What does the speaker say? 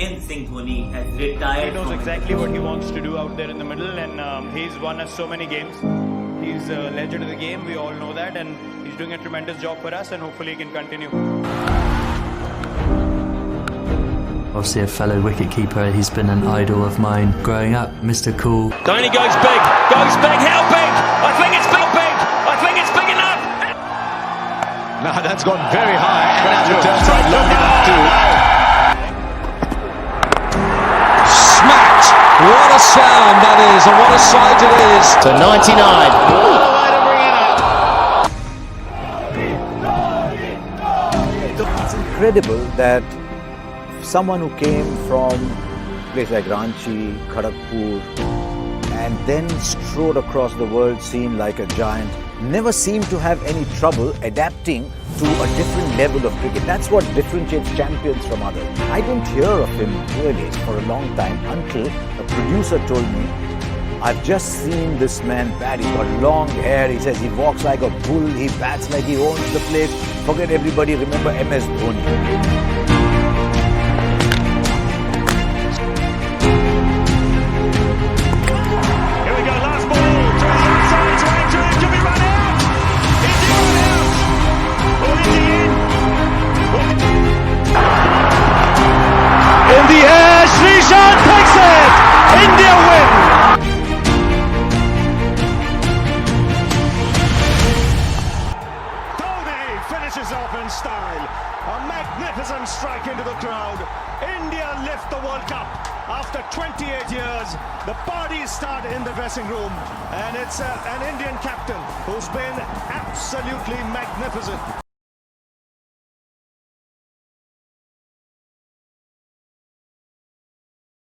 Mahendra Dhoni has retired. He knows exactly what he wants to do out there in the middle, and he's won us so many games. He's a legend of the game, we all know that, and he's doing a tremendous job for us, and hopefully he can continue. Obviously a fellow wicketkeeper, he's been an idol of mine growing up, Mr. Cool. Dhoni goes big, how big? I think it's big, I think it's big enough! No, that's gone very high. But as it turns out, long enough too. Smacked! What a sound that is, and what a sight it is. To 99. It's incredible that someone who came from a place like Ranchi, Kharagpur, and then strode across the world scene like a giant, never seemed to have any trouble adapting to a different level of cricket. That's what differentiates champions from others. I didn't hear of him really for a long time until a producer told me, I've just seen this man bat. He's got long hair. He says he walks like a bull. He bats like he owns the place. Forget everybody. Remember MS Dhoni. In the air, Srishan takes it! India win! Dhoni finishes off in style. A magnificent strike into the crowd. India lift the World Cup. After 28 years, the parties start in the dressing room. And it's an Indian captain who's been absolutely magnificent.